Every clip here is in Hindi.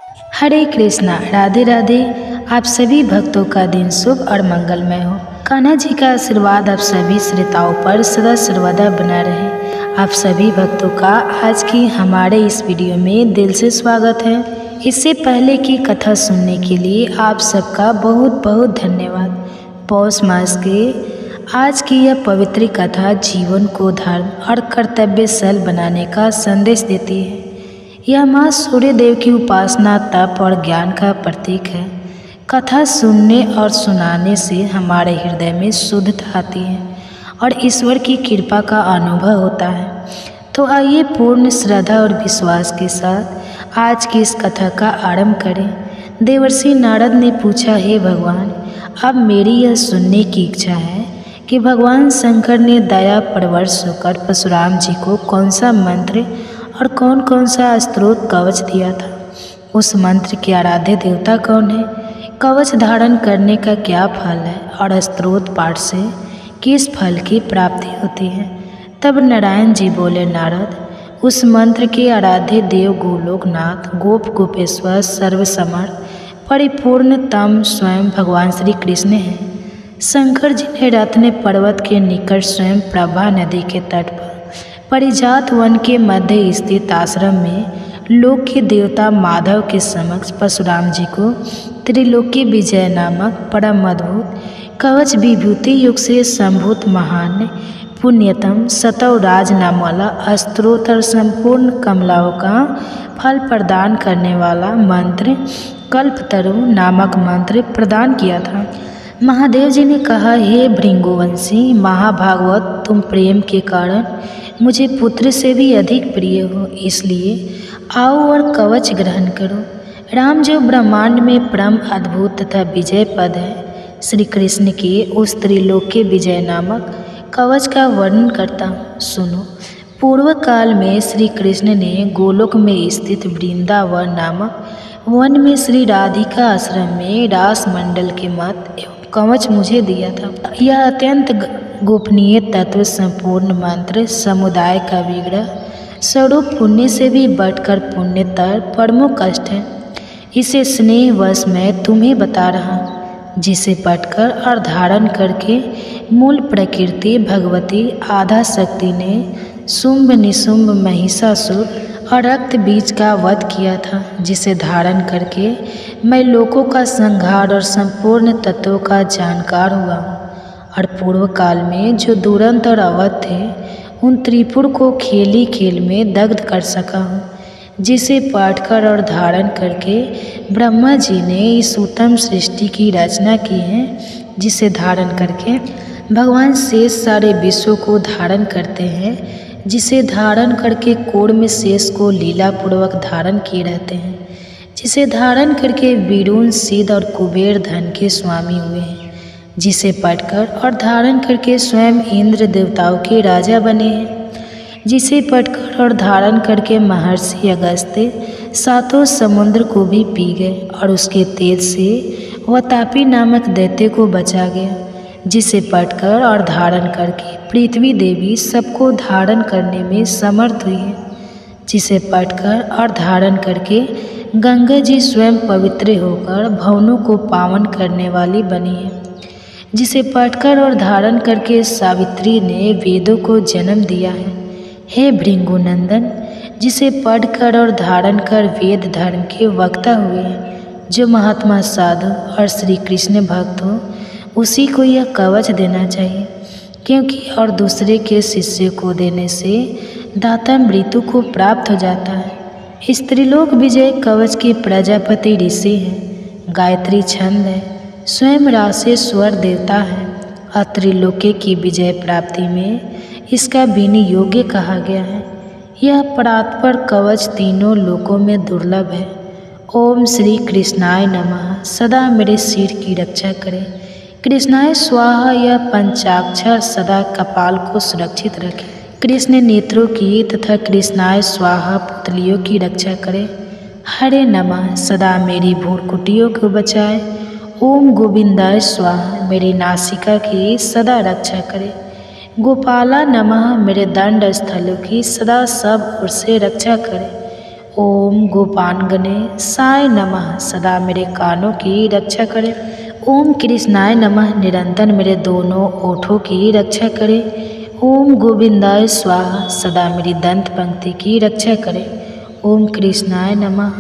हरे कृष्णा, राधे राधे। आप सभी भक्तों का दिन शुभ और मंगलमय हो। कान्हा जी का आशीर्वाद आप सभी श्रोताओं पर सदा सर्वदा बना रहे। आप सभी भक्तों का आज की हमारे इस वीडियो में दिल से स्वागत है। इससे पहले की कथा सुनने के लिए आप सबका बहुत बहुत धन्यवाद। पौष मास के आज की यह पवित्र कथा जीवन को धर्म और कर्तव्यशल बनाने का संदेश देती है। यह माँ सूर्य देव की उपासना, तप और ज्ञान का प्रतीक है। कथा सुनने और सुनाने से हमारे हृदय में शुद्धता आती है और ईश्वर की कृपा का अनुभव होता है। तो आइए पूर्ण श्रद्धा और विश्वास के साथ आज की इस कथा का आरंभ करें। देवर्षि नारद ने पूछा, हे भगवान, अब मेरी यह सुनने की इच्छा है कि भगवान शंकर ने दया परवश होकर परशुराम जी को कौन सा मंत्र और कौन कौन सा स्त्रोत कवच दिया था। उस मंत्र के आराध्य देवता कौन है, कवच धारण करने का क्या फल है और स्त्रोत पाठ से किस फल की प्राप्ति होती है। तब नारायण जी बोले, नारद, उस मंत्र के आराध्य देव गोलोकनाथ, गोप गोपेश्वर, सर्वसमर्थ, परिपूर्णतम स्वयं भगवान श्री कृष्ण हैं। शंकर जी ने रत्न पर्वत के निकट स्वयं प्रभा नदी के तट पर परिजात वन के मध्य स्थित आश्रम में लोक के देवता माधव के समक्ष परशुराम जी को त्रिलोकी विजय नामक परम अद्भुत कवच विभूति युग से संभूत महान पुण्यतम सतव राज नाम वाला स्त्रोत और संपूर्ण कमलाओं का फल प्रदान करने वाला मंत्र कल्पतरु नामक मंत्र प्रदान किया था। महादेव जी ने कहा, हे भृंगुवंशी महाभागवत, तुम प्रेम के कारण मुझे पुत्र से भी अधिक प्रिय हो, इसलिए आओ और कवच ग्रहण करो। राम जो ब्रह्मांड में परम अद्भुत तथा विजय पद है, श्री कृष्ण के उस त्रिलोकी विजय नामक कवच का वर्णन करता हूँ, सुनो। पूर्व काल में श्री कृष्ण ने गोलोक में स्थित वृंदावन नामक वन में श्री राधिका आश्रम में रास मंडल के मत एवं कवच मुझे दिया था। यह अत्यंत गोपनीय तत्व संपूर्ण मंत्र समुदाय का विग्रह स्वरूप पुण्य से भी बढ़कर पुण्यतर परमो कष्ट है। इसे स्नेहवश मैं तुम्हें बता रहा हूँ, जिसे पढ़कर और धारण करके मूल प्रकृति भगवती आधा शक्ति ने शुंभ निशुंभ महिषासुर और रक्त बीज का वध किया था, जिसे धारण करके मैं लोकों का संहार और संपूर्ण तत्वों का जानकार हुआ हूँ। और पूर्व काल में जो दुरंत और अवध थे, उन त्रिपुर को खेली खेल में दग्ध कर सका हूँ, जिसे पाठकर और धारण करके ब्रह्मा जी ने इस उत्तम सृष्टि की रचना की है, जिसे धारण करके भगवान शेष सारे विश्व को धारण करते हैं, जिसे धारण करके कोड़ में शेष को लीलापूर्वक धारण किए रहते हैं, जिसे धारण करके वीरुन सिद्ध और कुबेर धन के स्वामी हुए हैं, जिसे पढ़कर और धारण करके स्वयं इंद्र देवताओं के राजा बने हैं, जिसे पढ़कर और धारण करके महर्षि अगस्त्य सातों समुद्र को भी पी गए और उसके तेज से वह तापी नामक दैत्य को बचा गया, जिसे पढ़कर और धारण करके पृथ्वी देवी सबको धारण करने में समर्थ हुई है, जिसे पढ़कर और धारण करके गंगा जी स्वयं पवित्र होकर भवनों को पावन करने वाली बनी है, जिसे पढ़कर और धारण करके सावित्री ने वेदों को जन्म दिया है। हे भृंगुनंदन, जिसे पढ़कर और धारण कर वेद धर्म के वक्ता हुए हैं, जो महात्मा साधु और श्री कृष्ण भक्त हो, उसी को यह कवच देना चाहिए, क्योंकि और दूसरे के शिष्य को देने से दाता मृत्यु को प्राप्त हो जाता है। स्त्रीलोक विजय कवच के प्रजापति ऋषि हैं, गायत्री छंद है, स्वयं रासेश्वर देवता है और त्रिलोकी की विजय प्राप्ति में इसका विनियोग्य कहा गया है। यह परात्पर कवच तीनों लोकों में दुर्लभ है। ओम श्री कृष्णाय नमः सदा मेरे सिर की रक्षा करें। कृष्णाय स्वाहा यह पंचाक्षर सदा कपाल को सुरक्षित रखे। कृष्ण नेत्रों की तथा कृष्णाय स्वाहा पुतलियों की रक्षा करे। हरे नमः सदा मेरी भ्रूकुटियों को बचाए। ओम गोविंदाय स्वाहा मेरी नासिका की सदा रक्षा करे। गोपाला नमः मेरे दंड स्थलों की सदा सब ओर से रक्षा करे। ओम गोपांगने साय नमः सदा मेरे कानों की रक्षा करे। ओम कृष्णाय नमः निरंतर मेरे दोनों ओठों की रक्षा करे। ओम गोविंदाय स्वाहा सदा मेरी दंत पंक्ति की रक्षा करे। ओम कृष्णाय नमः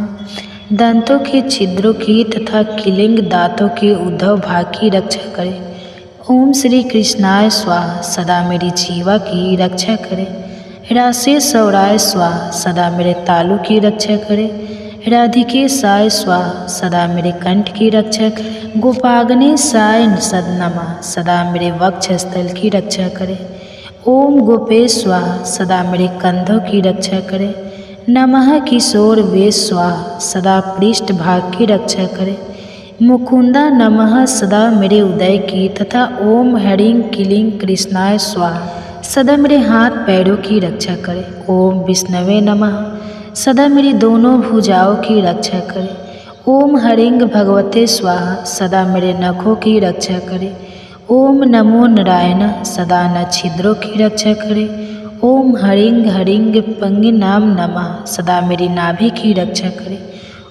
दंतों के छिद्रों की तथा किलिंग दांतों के उद्धव भाग की रक्षा करे। ओम श्री कृष्णाय स्वाहा सदा मेरी जीवा की रक्षा करे। राशि सौराय स्वाहा सदा मेरे तालु की रक्षा करे। राधिके साय स्वाहा सदा मेरे कंठ की रक्षा करे। गोपाग्ने साय सदनमा सदा मेरे वक्ष स्थल की रक्षा करे। ओम गोपे स्वाहा सदा मेरे कंधों की रक्षा करे। नमः किशोर वे स्वाहा सदा पृष्ठ भाग की रक्षा करे। मुकुंदा नमः सदा मेरे उदय की तथा ओम हरिंग किलिंग कृष्णाय स्वाहा सदा मेरे हाथ पैरों की रक्षा करे। ओम विष्णवे नमः सदा मेरी दोनों भुजाओं की रक्षा करे। ओम हरिंग भगवते स्वाहा सदा मेरे नखों की रक्षा करे। ओम नमो नारायण सदा न छिद्रों की रक्षा करे। ओम हरिंग हरिंग पंगिनाम नमः सदा मेरी नाभि की रक्षा करे।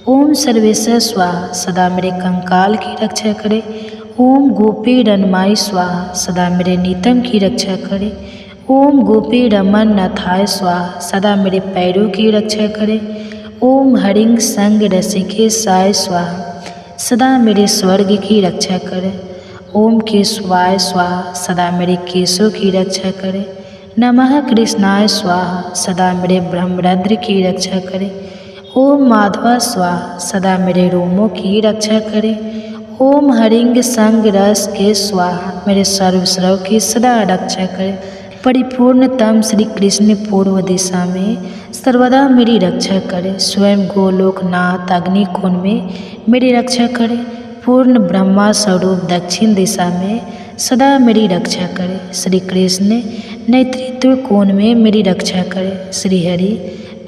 ओम सर्वेश्वर स्वाहा सदा मेरे कंकाल की रक्षा करे। ओम गोपी रनमाई स्वाहा सदा मेरे नीतम की रक्षा करे। ओम गोपी रमन नथाय स्वाहा सदा मेरे पैरों की रक्षा करे। ओम हरिंग संग रसिके साय स्वाहा सदा मेरे स्वर्ग की रक्षा करे। ओम केशवाय स्वाहा सदा मेरे केशों की रक्षा करे। नमः कृष्णाय स्वाहा सदा मेरे ब्रह्मरंध्र की रक्षा करे। ओम माधवा स्वाहा सदा मेरे रोमों की रक्षा करे। ओम हरिंग संग रस के स्वाहा मेरे सर्वस्रव की सदा रक्षा करे। परिपूर्णतम श्री कृष्ण पूर्व दिशा में सर्वदा मेरी रक्षा करे। स्वयं गोलोकनाथ अग्निकुंड में मेरी रक्षा करे। पूर्ण ब्रह्मा स्वरूप दक्षिण दिशा में सदा मेरी रक्षा करे। श्री कृष्ण नेतृत्व कोण में मेरी रक्षा करे। श्री हरि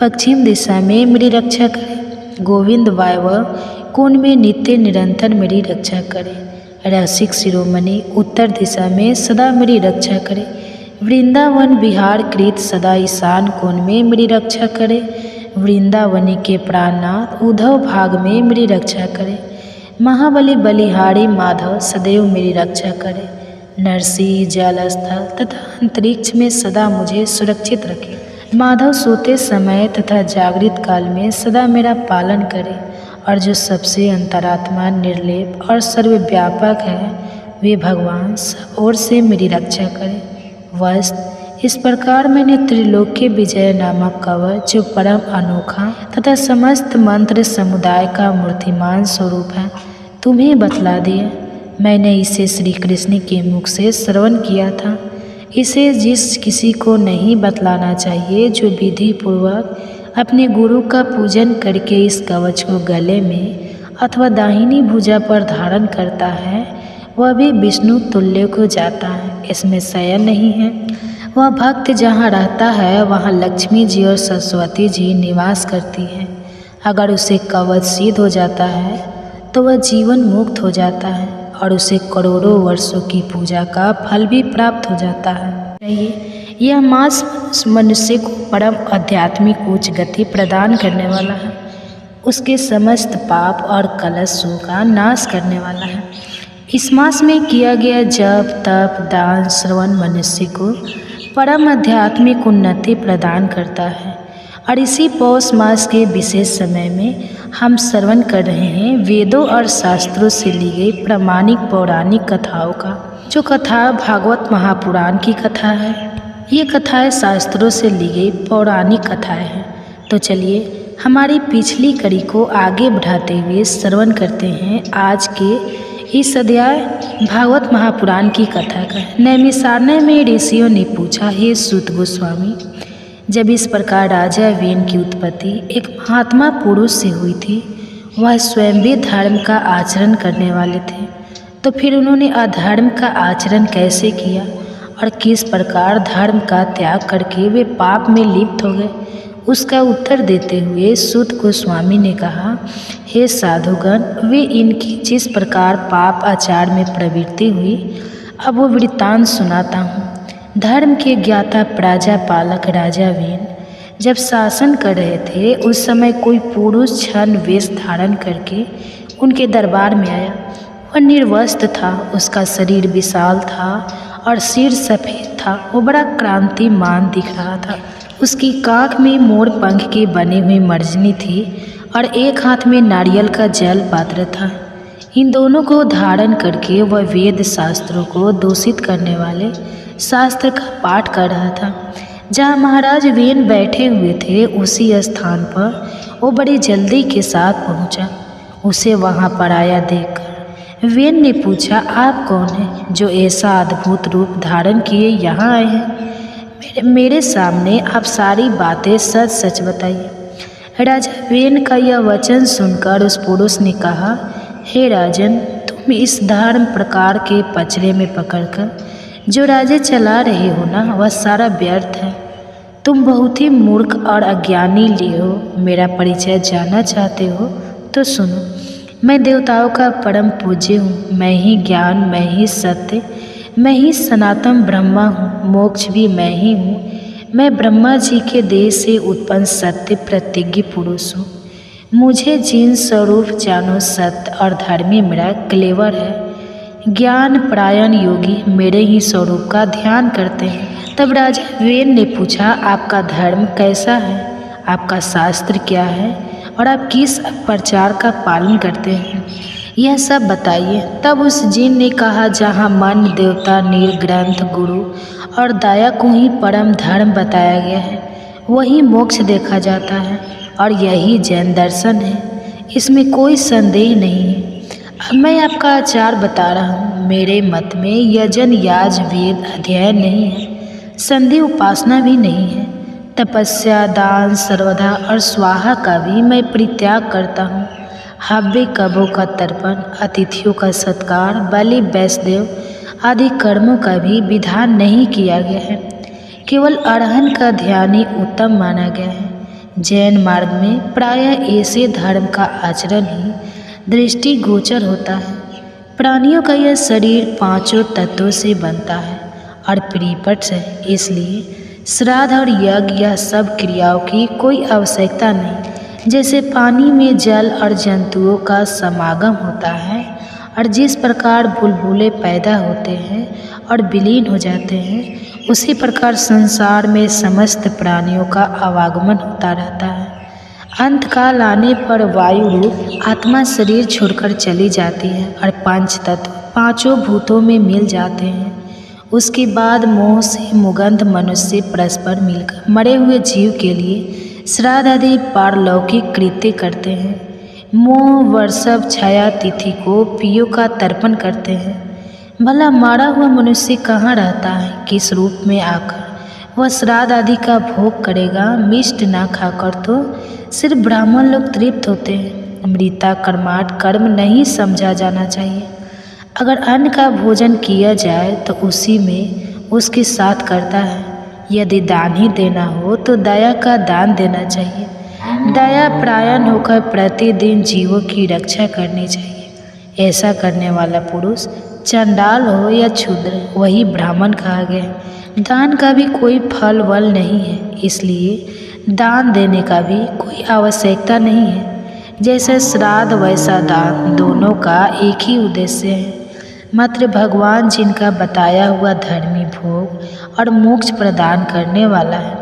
पश्चिम दिशा में मेरी रक्षा करे। गोविंद वायव्य कोण में नित्य निरंतर मेरी रक्षा करे। रसिक शिरोमणि उत्तर दिशा में सदा मेरी रक्षा करे। वृंदावन बिहार कृत सदा ईशान कोण में मेरी रक्षा करे। वृंदावनी के प्राणनाथ उद्धव भाग में मेरी रक्षा करे। महाबली बलिहारी माधव सदैव मेरी रक्षा करे। नरसिंह जलस्थल तथा अंतरिक्ष में सदा मुझे सुरक्षित रखे। माधव सोते समय तथा जागृत काल में सदा मेरा पालन करे। और जो सबसे अंतरात्मा निर्लेप और सर्वव्यापक है वे भगवान सब ओर से मेरी रक्षा करे। वस्त इस प्रकार मैंने त्रिलोक्य विजय नामक कवच जो परम अनोखा तथा समस्त मंत्र समुदाय का मूर्तिमान स्वरूप है तुम्हें बतला दिया। मैंने इसे श्री कृष्ण के मुख से श्रवण किया था। इसे जिस किसी को नहीं बतलाना चाहिए जो विधि पूर्वक अपने गुरु का पूजन करके इस कवच को गले में अथवा दाहिनी भुजा पर धारण करता है वह भी विष्णु तुल्य को जाता है। इसमें शयन नहीं है। वह भक्त जहाँ रहता है वहाँ लक्ष्मी जी और सरस्वती जी निवास करती है। अगर उसे कवच सिद्ध हो जाता है तो वह जीवन मुक्त हो जाता है और उसे करोड़ों वर्षों की पूजा का फल भी प्राप्त हो जाता है। यह मास मनुष्य को परम आध्यात्मिक उच्च गति प्रदान करने वाला है। उसके समस्त पाप और कलशों का नाश करने वाला है। इस मास में किया गया जप तप दान श्रवण मनुष्य को परम आध्यात्मिक उन्नति प्रदान करता है। और इसी पौष मास के विशेष समय में हम श्रवण कर रहे हैं वेदों और शास्त्रों से ली गई प्रामाणिक पौराणिक कथाओं का। जो कथा भागवत महापुराण की कथा है। ये कथाएं शास्त्रों से ली गई पौराणिक कथाएं हैं। तो चलिए हमारी पिछली कड़ी को आगे बढ़ाते हुए श्रवण करते हैं आज के इस अध्याय भागवत महापुराण की कथा का। नैमिषारण्य में ऋषियों ने पूछा, हे सूत गोस्वामी, जब इस प्रकार राजा वेन की उत्पत्ति एक महात्मा पुरुष से हुई थी, वह स्वयं भी धर्म का आचरण करने वाले थे, तो फिर उन्होंने अधर्म का आचरण कैसे किया और किस प्रकार धर्म का त्याग करके वे पाप में लिप्त हो गए? उसका उत्तर देते हुए सूत गोस्वामी ने कहा, हे साधुगण, वे इनकी जिस प्रकार पाप आचार में प्रवृत्ति हुई अब वो वृत्तांत सुनाता हूँ। धर्म के ज्ञाता प्रजा पालक राजा वेन जब शासन कर रहे थे उस समय कोई पुरुष छद्म वेश धारण करके उनके दरबार में आया। वह निर्वस्त्र था, उसका शरीर विशाल था और सिर सफ़ेद था। वो बड़ा क्रांतिमान दिख रहा था। उसकी कांख में मोर पंख की बनी हुई मर्जनी थी और एक हाथ में नारियल का जल पात्र था। इन दोनों को धारण करके वह वेद शास्त्रों को दूषित करने वाले शास्त्र का पाठ कर रहा था। जहाँ महाराज वेन बैठे हुए थे उसी स्थान पर वो बड़ी जल्दी के साथ पहुँचा। उसे वहाँ पर आया देखकर वेन ने पूछा, आप कौन हैं जो ऐसा अद्भुत रूप धारण किए यहाँ आए हैं? मेरे सामने आप सारी बातें सच सच बताइए। राजा वेन का यह वचन सुनकर उस पुरुष ने कहा, हे राजन, तुम इस धर्म प्रकार के पचड़े में पकड़कर जो राज्य चला रहे हो ना, वह सारा व्यर्थ है। तुम बहुत ही मूर्ख और अज्ञानी हो। मेरा परिचय जानना चाहते हो तो सुनो। मैं देवताओं का परम पूज्य हूँ। मैं ही ज्ञान, मैं ही सत्य, मैं ही सनातन ब्रह्मा हूँ। मोक्ष भी मैं ही हूँ। मैं ब्रह्मा जी के देह से उत्पन्न सत्य प्रतिज्ञ पुरुष हूँ। मुझे जिन स्वरूप जानो सत्य और धर्मी मेरा क्लेवर है। ज्ञान परायण योगी मेरे ही स्वरूप का ध्यान करते हैं। तब राजा वेन ने पूछा, आपका धर्म कैसा है? आपका शास्त्र क्या है? और आप किस प्रचार का पालन करते हैं? यह सब बताइए। तब उस जिन ने कहा, जहाँ मन, देवता, निर्ग्रंथ, गुरु और दया को ही परम धर्म बताया गया है, वही मोक्ष देखा जाता है और यही जैन दर्शन है। इसमें कोई संदेह नहीं है। अब मैं आपका आचार बता रहा हूँ। मेरे मत में यजन, याज, वेद अध्ययन नहीं है, संधि उपासना भी नहीं है। तपस्या, दान, सर्वदा और स्वाहा का भी मैं परित्याग करता हूँ। हव्य, कबों का तर्पण, अतिथियों का सत्कार, बलि, वैष्णदेव आदि कर्मों का भी विधान नहीं किया गया है। केवल अरहन का ध्यान ही उत्तम माना गया है। जैन मार्ग में प्रायः ऐसे धर्म का आचरण ही दृष्टि गोचर होता है। प्राणियों का यह शरीर पांचों तत्वों से बनता है और परिपट है, इसलिए श्राद्ध और यज्ञ या सब क्रियाओं की कोई आवश्यकता नहीं। जैसे पानी में जल और जंतुओं का समागम होता है और जिस प्रकार बुलबुले पैदा होते हैं और विलीन हो जाते हैं, उसी प्रकार संसार में समस्त प्राणियों का आवागमन होता रहता है। अंत काल आने पर वायु रूप आत्मा शरीर छोड़कर चली जाती है और पंच तत्व पांचों भूतों में मिल जाते हैं। उसके बाद मोह से मुगंध मनुष्य परस्पर मिलकर मरे हुए जीव के लिए श्राद्ध आदि पारलौकिक कृत्य करते हैं। मोह वर्षभ छाया तिथि को पियों का तर्पण करते हैं। भला मारा हुआ मनुष्य कहाँ रहता है? किस रूप में आकर वह श्राद्ध आदि का भोग करेगा? मिष्ट ना खाकर तो सिर्फ ब्राह्मण लोग तृप्त होते हैं। अमृता कर्माट कर्म नहीं समझा जाना चाहिए। अगर अन्न का भोजन किया जाए तो उसी में उसके साथ करता है। यदि दान ही देना हो तो दया का दान देना चाहिए। दया परायण होकर प्रतिदिन जीवों की रक्षा करनी चाहिए। ऐसा करने वाला पुरुष चंडाल हो या क्षुद्र, वही ब्राह्मण कहा गया। दान का भी कोई फल वल नहीं है, इसलिए दान देने का भी कोई आवश्यकता नहीं है। जैसे श्राद्ध वैसा दान, दोनों का एक ही उद्देश्य है। मात्र भगवान जिनका बताया हुआ धर्मी भोग और मोक्ष प्रदान करने वाला है,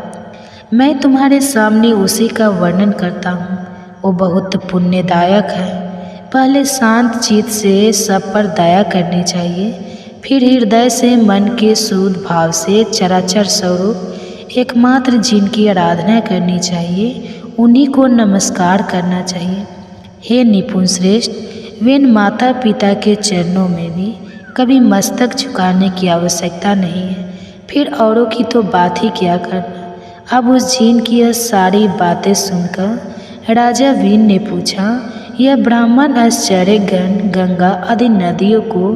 मैं तुम्हारे सामने उसी का वर्णन करता हूँ। वो बहुत पुण्यदायक है। पहले शांत चित्त से सब पर दया करनी चाहिए, फिर हृदय से मन के शुद्ध भाव से चराचर स्वरूप एकमात्र जिनकी आराधना करनी चाहिए, उन्हीं को नमस्कार करना चाहिए। हे निपुण श्रेष्ठ, वेन माता पिता के चरणों में भी कभी मस्तक झुकाने की आवश्यकता नहीं है, फिर औरों की तो बात ही क्या करना। अब उस जिन की यह सारी बातें सुनकर राजा वेन ने पूछा, यह ब्राह्मण आश्चर्य गंगा आदि नदियों को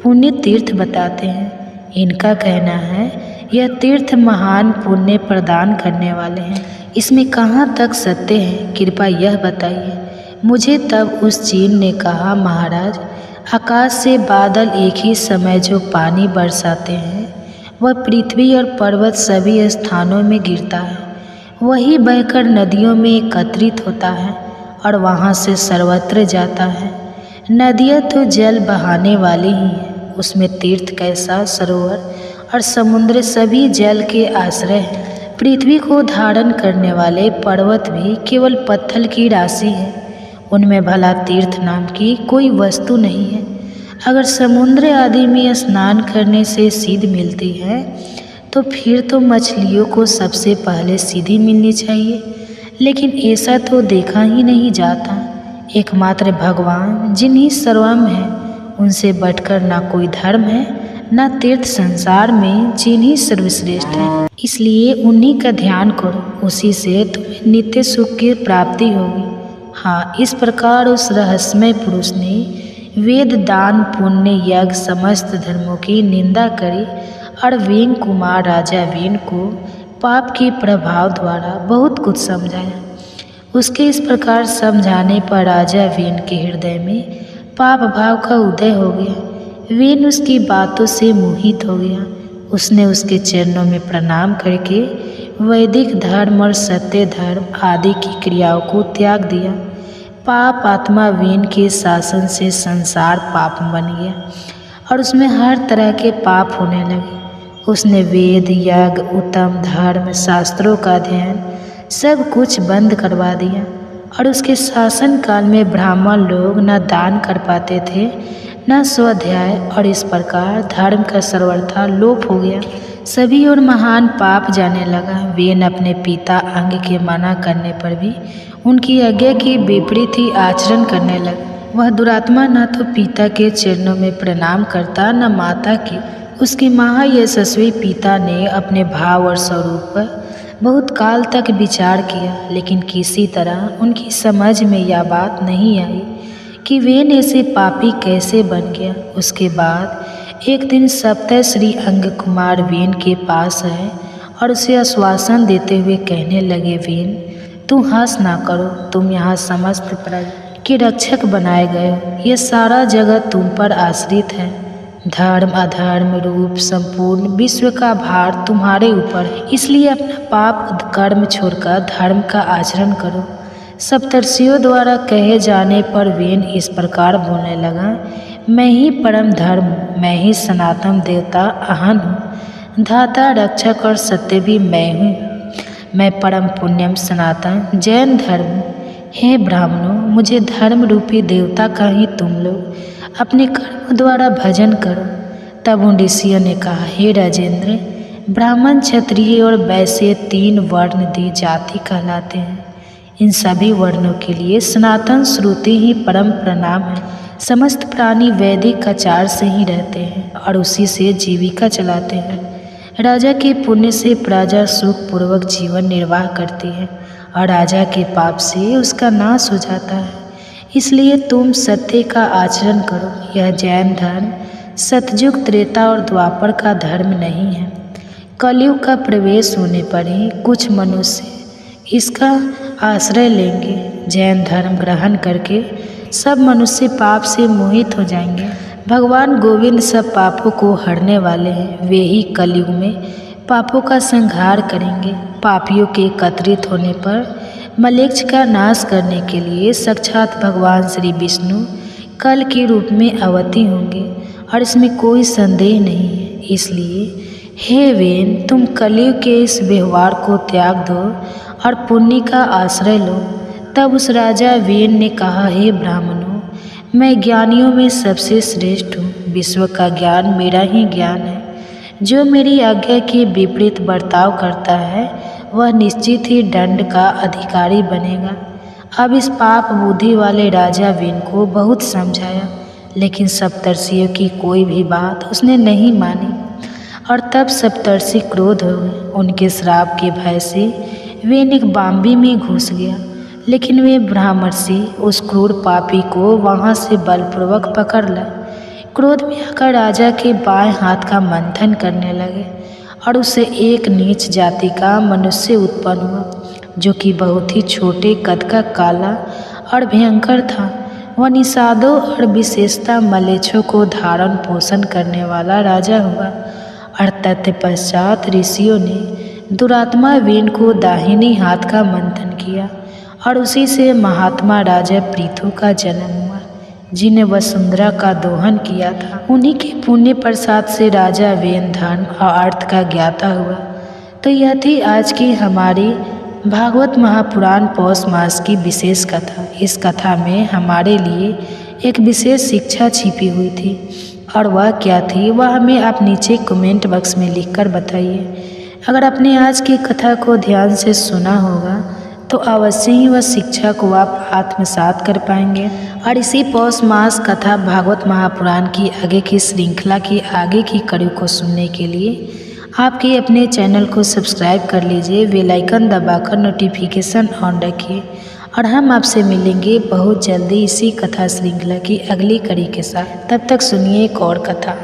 पुण्य तीर्थ बताते हैं। इनका कहना है यह तीर्थ महान पुण्य प्रदान करने वाले हैं। इसमें कहाँ तक सत्य है, कृपया यह बताइए मुझे। तब उस जिन ने कहा, महाराज, आकाश से बादल एक ही समय जो पानी बरसाते हैं, वह पृथ्वी और पर्वत सभी स्थानों में गिरता है। वही बहकर नदियों में एकत्रित होता है और वहाँ से सर्वत्र जाता है। नदियाँ तो जल बहाने वाली ही हैं, उसमें तीर्थ कैसा, सरोवर और समुद्र सभी जल के आश्रय हैं। पृथ्वी को धारण करने वाले पर्वत भी केवल पत्थर की राशि है, उनमें भला तीर्थ नाम की कोई वस्तु नहीं है। अगर समुद्र आदि में स्नान करने से सीध मिलती है तो फिर तो मछलियों को सबसे पहले सीधी मिलनी चाहिए, लेकिन ऐसा तो देखा ही नहीं जाता। एकमात्र भगवान जिन्हीं सर्वम है, उनसे बढ़कर ना कोई धर्म है ना तीर्थ, संसार में जिन्हीं सर्वश्रेष्ठ है। इसलिए उन्हीं का ध्यान करो, उसी से तुम्हें नित्य सुख की प्राप्ति होगी। हाँ, इस प्रकार उस रहस्यमय पुरुष ने वेद, दान, पुण्य, यज्ञ समस्त धर्मों की निंदा करी और वेन कुमार राजा वेन को पाप के प्रभाव द्वारा बहुत कुछ समझाया। उसके इस प्रकार समझाने पर राजा वेन के हृदय में पाप भाव का उदय हो गया। वेन उसकी बातों से मोहित हो गया। उसने उसके चरणों में प्रणाम करके वैदिक धर्म और सत्य धर्म आदि की क्रियाओं को त्याग दिया। पाप आत्मा वेन के शासन से संसार पाप बन गया और उसमें हर तरह के पाप होने लगे। उसने वेद, यज्ञ, उत्तम धर्म, शास्त्रों का अध्ययन सब कुछ बंद करवा दिया और उसके शासन काल में ब्राह्मण लोग न दान कर पाते थे न स्वाध्याय, और इस प्रकार धर्म का सर्वथा लोप हो गया। सभी और महान पाप जाने लगा। वेन अपने पिता अंग के मना करने पर भी उनकी आज्ञा के विपरीत ही आचरण करने लगा। वह दुरात्मा न तो पिता के चरणों में प्रणाम करता न माता की। उसके महायशस्वी पिता ने अपने भाव और स्वरूप पर बहुत काल तक विचार किया, लेकिन किसी तरह उनकी समझ में यह बात नहीं आई कि वेन ऐसे पापी कैसे बन गया। उसके बाद एक दिन सप्तश्री अंग कुमार वेन के पास आए और उसे आश्वासन देते हुए कहने लगे, वेन, तुम हंस ना करो, तुम यहाँ समस्त प्रजा के रक्षक बनाए गए हो। यह सारा जगत तुम पर आश्रित है। धर्म अधर्म रूप संपूर्ण विश्व का भार तुम्हारे ऊपर है, इसलिए अपना पाप कर्म छोड़कर धर्म का आचरण करो। सप्तर्षियों द्वारा कहे जाने पर वेन इस प्रकार बोलने लगा, मैं ही परम धर्म हूँ, मैं ही सनातन देवता अहन हूँ, धाता रक्षक और सत्य भी मैं हूँ। मैं परम पुण्यम सनातन जैन धर्म हूँ। हे ब्राह्मणों, मुझे धर्म रूपी देवता का ही तुम लोग अपने कर्म द्वारा भजन करो। तब उन ऋषियों ने कहा, हे राजेंद्र, ब्राह्मण, क्षत्रिय और वैश्य 3 वर्ण दी जाति कहलाते हैं। इन सभी वर्णों के लिए सनातन श्रुति ही परम प्रणाम है। समस्त प्राणी वैदिक आचार से ही रहते हैं और उसी से जीविका चलाते हैं। राजा के पुण्य से प्रजा सुख पूर्वक जीवन निर्वाह करती है और राजा के पाप से उसका नाश हो जाता है। इसलिए तुम सत्य का आचरण करो। यह जैन धर्म सतयुग, त्रेता और द्वापर का धर्म नहीं है। कलयुग का प्रवेश होने पर ही कुछ मनुष्य इसका आश्रय लेंगे। जैन धर्म ग्रहण करके सब मनुष्य पाप से मोहित हो जाएंगे। भगवान गोविंद सब पापों को हरने वाले हैं। वे ही कलयुग में पापों का संहार करेंगे। पापियों के एकत्रित होने पर मलेच्छ का नाश करने के लिए साक्षात भगवान श्री विष्णु कल के रूप में अवतीर्ण होंगे और इसमें कोई संदेह नहीं है। इसलिए हे वेन, तुम कलयुग के इस व्यवहार को त्याग दो और पुण्य का आश्रय लो। तब उस राजा वेन ने कहा, हे ब्राह्मणों, मैं ज्ञानियों में सबसे श्रेष्ठ हूँ। विश्व का ज्ञान मेरा ही ज्ञान है। जो मेरी आज्ञा के विपरीत बर्ताव करता है वह निश्चित ही दंड का अधिकारी बनेगा। अब इस पाप बुद्धि वाले राजा वेन को बहुत समझाया, लेकिन सप्तर्षियों की कोई भी बात उसने नहीं मानी और तब सप्तर्षि क्रोध हो गए। उनके श्राप के भय से वेन एक बाम्बी में घुस गया, लेकिन वे ब्राह्मर्षि उस क्रूर पापी को वहाँ से बलपूर्वक पकड़ लाए। क्रोध में आकर राजा के बाएं हाथ का मंथन करने लगे और उससे एक नीच जाति का मनुष्य उत्पन्न हुआ, जो कि बहुत ही छोटे कद का, काला और भयंकर था। वह निषादों और विशेषता मलेच्छों को धारण पोषण करने वाला राजा हुआ। और तत्पश्चात ऋषियों ने दुरात्मा वेन को दाहिनी हाथ का मंथन किया और उसी से महात्मा राजा पृथु का जन्म हुआ, जिन्हें वसुंधरा का दोहन किया था। उन्हीं के पुण्य प्रसाद से राजा वेन धर्म और अर्थ का ज्ञाता हुआ। तो यह थी आज की हमारी भागवत महापुराण पौष मास की विशेष कथा। इस कथा में हमारे लिए एक विशेष शिक्षा छिपी हुई थी, और वह क्या थी वह हमें आप नीचे कमेंट बॉक्स में लिखकर बताइए। अगर आपने आज की कथा को ध्यान से सुना होगा तो अवश्य ही वह शिक्षा को आप आत्मसात कर पाएंगे। और इसी पौष मास कथा भागवत महापुराण की आगे की श्रृंखला की आगे की कड़ी को सुनने के लिए आपके अपने चैनल को सब्सक्राइब कर लीजिए, बेल आइकन दबाकर नोटिफिकेशन ऑन रखिए। और हम आपसे मिलेंगे बहुत जल्दी इसी कथा श्रृंखला की अगली कड़ी के साथ। तब तक सुनिए एक और कथा।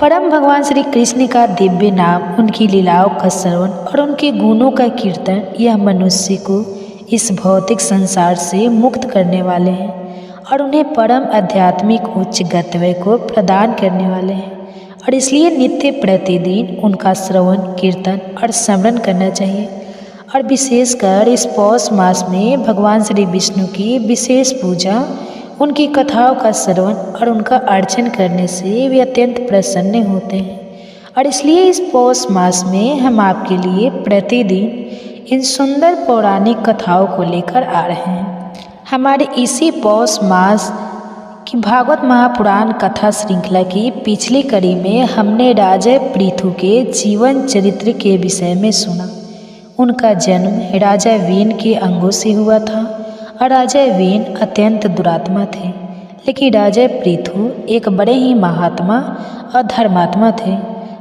परम भगवान श्री कृष्ण का दिव्य नाम, उनकी लीलाओं का श्रवण और उनके गुणों का कीर्तन यह मनुष्य को इस भौतिक संसार से मुक्त करने वाले हैं और उन्हें परम आध्यात्मिक उच्च गंतव्य को प्रदान करने वाले हैं। और इसलिए नित्य प्रतिदिन उनका श्रवण, कीर्तन और स्मरण करना चाहिए। और विशेषकर इस पौष मास में भगवान श्री विष्णु की विशेष पूजा, उनकी कथाओं का श्रवण और उनका अर्चन करने से वे अत्यंत प्रसन्न होते हैं। और इसलिए इस पौष मास में हम आपके लिए प्रतिदिन इन सुंदर पौराणिक कथाओं को लेकर आ रहे हैं। हमारे इसी पौष मास की भागवत महापुराण कथा श्रृंखला की पिछली कड़ी में हमने राजा पृथु के जीवन चरित्र के विषय में सुना। उनका जन्म राजा वेन के अंगों से हुआ था और राजा वेन अत्यंत दुरात्मा थे, लेकिन राजा पृथु एक बड़े ही महात्मा और धर्मात्मा थे।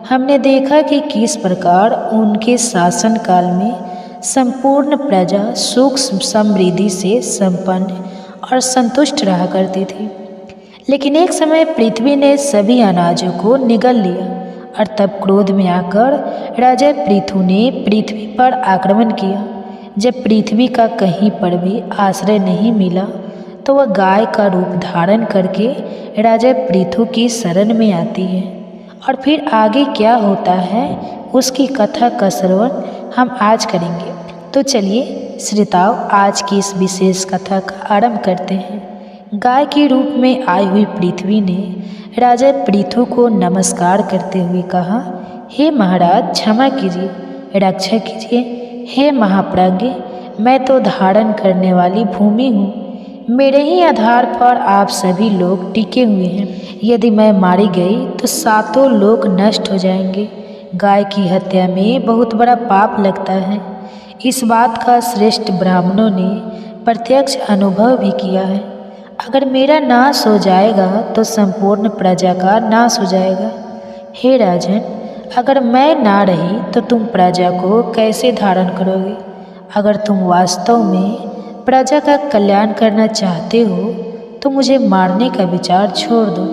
हमने देखा कि किस प्रकार उनके शासन काल में संपूर्ण प्रजा सुख समृद्धि से संपन्न और संतुष्ट रहा करती थी। लेकिन एक समय पृथ्वी ने सभी अनाजों को निगल लिया और तब क्रोध में आकर राजा पृथु ने पृथ्वी पर आक्रमण किया। जब पृथ्वी का कहीं पर भी आश्रय नहीं मिला तो वह गाय का रूप धारण करके राजा पृथु की शरण में आती है। और फिर आगे क्या होता है उसकी कथा का श्रवण हम आज करेंगे। तो चलिए श्रोताओं, आज की इस विशेष कथा का आरंभ करते हैं। गाय के रूप में आई हुई पृथ्वी ने राजा पृथु को नमस्कार करते हुए कहा, हे महाराज क्षमा कीजिए, रक्षा कीजिए। हे महाप्रज्ञ, मैं तो धारण करने वाली भूमि हूँ। मेरे ही आधार पर आप सभी लोग टिके हुए हैं। यदि मैं मारी गई तो सातों लोग नष्ट हो जाएंगे। गाय की हत्या में बहुत बड़ा पाप लगता है। इस बात का श्रेष्ठ ब्राह्मणों ने प्रत्यक्ष अनुभव भी किया है। अगर मेरा नाश हो जाएगा तो संपूर्ण प्रजा का नाश हो जाएगा। हे राजन, अगर मैं ना रही तो तुम प्रजा को कैसे धारण करोगे? अगर तुम वास्तव में प्रजा का कल्याण करना चाहते हो तो मुझे मारने का विचार छोड़ दो।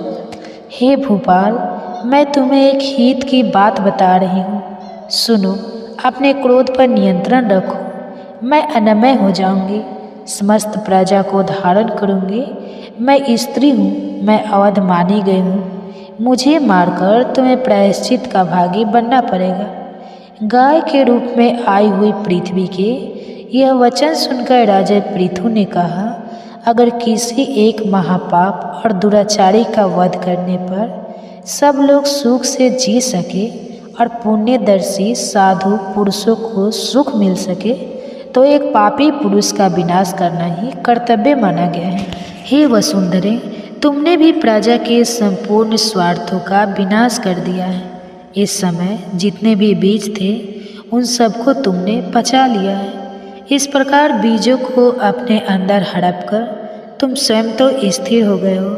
हे भूपाल, मैं तुम्हें एक हित की बात बता रही हूँ, सुनो। अपने क्रोध पर नियंत्रण रखो। मैं अनमय हो जाऊंगी, समस्त प्रजा को धारण करूंगी। मैं स्त्री हूँ, मैं अवध मानी गई हूँ। मुझे मारकर तुम्हें प्रायश्चित का भागी बनना पड़ेगा। गाय के रूप में आई हुई पृथ्वी के यह वचन सुनकर राजा पृथु ने कहा, अगर किसी एक महापाप और दुराचारी का वध करने पर सब लोग सुख से जी सके और पुण्यदर्शी साधु पुरुषों को सुख मिल सके तो एक पापी पुरुष का विनाश करना ही कर्तव्य माना गया है। हे वसुंधरे, तुमने भी प्रजा के संपूर्ण स्वार्थों का विनाश कर दिया है। इस समय जितने भी बीज थे उन सबको तुमने पचा लिया है। इस प्रकार बीजों को अपने अंदर हड़प कर तुम स्वयं तो स्थिर हो गए हो,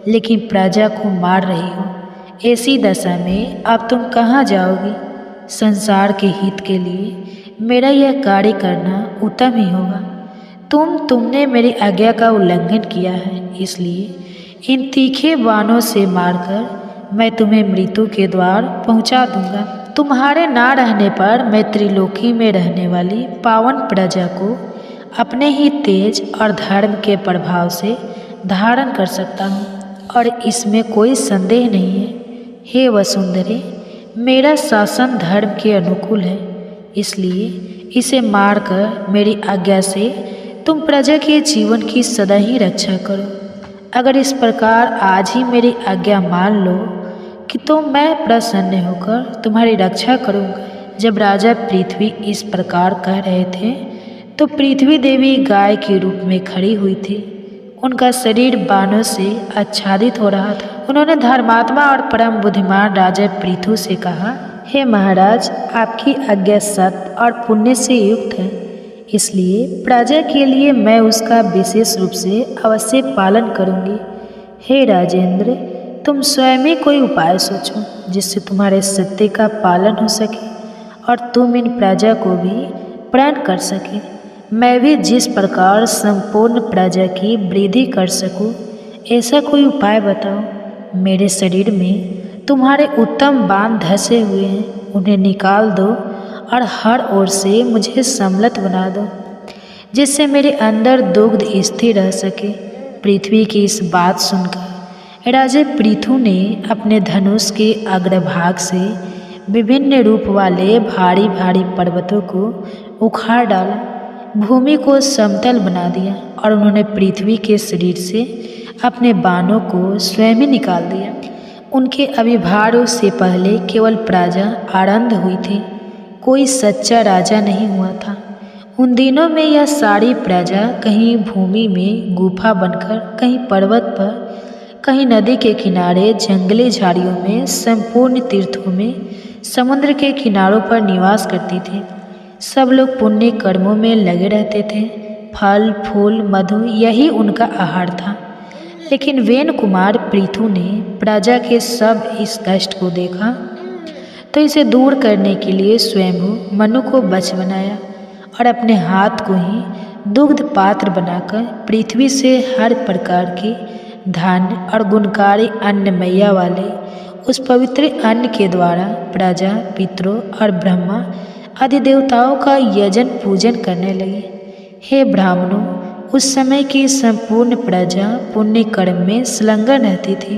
लेकिन प्रजा को मार रही हो। ऐसी दशा में अब तुम कहाँ जाओगी? संसार के हित के लिए मेरा यह कार्य करना उत्तम ही होगा। तुमने मेरी आज्ञा का उल्लंघन किया है, इसलिए इन तीखे बाणों से मारकर मैं तुम्हें मृत्यु के द्वार पहुंचा दूंगा। तुम्हारे ना रहने पर मैं त्रिलोकी में रहने वाली पावन प्रजा को अपने ही तेज और धर्म के प्रभाव से धारण कर सकता हूँ, और इसमें कोई संदेह नहीं है। हे वसुंधरे, मेरा शासन धर्म के अनुकूल है। इसलिए इसे मारकर मेरी आज्ञा से तुम प्रजा के जीवन की सदा ही रक्षा करो। अगर इस प्रकार आज ही मेरी आज्ञा मान लो कि तो मैं प्रसन्न होकर तुम्हारी रक्षा करूँगा। जब राजा पृथ्वी इस प्रकार कह रहे थे तो पृथ्वी देवी गाय के रूप में खड़ी हुई थी। उनका शरीर बाणों से आच्छादित हो रहा था। उन्होंने धर्मात्मा और परम बुद्धिमान राजा पृथु से कहा, हे महाराज, आपकी आज्ञा सत्य और पुण्य से युक्त है, इसलिए प्रजा के लिए मैं उसका विशेष रूप से अवश्य पालन करूंगी। हे राजेंद्र, तुम स्वयं ही कोई उपाय सोचो जिससे तुम्हारे सत्य का पालन हो सके और तुम इन प्रजा को भी प्रण कर सके। मैं भी जिस प्रकार संपूर्ण प्रजा की वृद्धि कर सकूं, ऐसा कोई उपाय बताओ। मेरे शरीर में तुम्हारे उत्तम बाण धसे हुए हैं, उन्हें निकाल दो और हर ओर से मुझे सम्मिलित बना दो, जिससे मेरे अंदर दुग्ध स्थिर रह सके। पृथ्वी की इस बात सुनकर राजा पृथु ने अपने धनुष के अग्रभाग से विभिन्न रूप वाले भारी भारी पर्वतों को उखाड़ डाला, भूमि को समतल बना दिया और उन्होंने पृथ्वी के शरीर से अपने बाणों को स्वयं ही निकाल दिया। उनके अभिभारों से पहले केवल प्रजा आरंभ हुई थी, कोई सच्चा राजा नहीं हुआ था। उन दिनों में यह सारी प्रजा कहीं भूमि में गुफा बनकर, कहीं पर्वत पर, कहीं नदी के किनारे, जंगली झाड़ियों में, संपूर्ण तीर्थों में, समुद्र के किनारों पर निवास करती थी। सब लोग पुण्य कर्मों में लगे रहते थे। फल फूल मधु यही उनका आहार था। लेकिन वेन कुमार पृथु ने प्रजा के सब इस कष्ट को देखा तो इसे दूर करने के लिए स्वयं मनु को वश बनाया और अपने हाथ को ही दुग्ध पात्र बनाकर पृथ्वी से हर प्रकार के धान्य और गुणकारी अन्न मैया वाले उस पवित्र अन्न के द्वारा प्रजा, पितरों और ब्रह्मा आदि देवताओं का यजन पूजन करने लगे। हे ब्राह्मणों, उस समय की संपूर्ण प्रजा पुण्य कर्म में संलग्न रहती थी,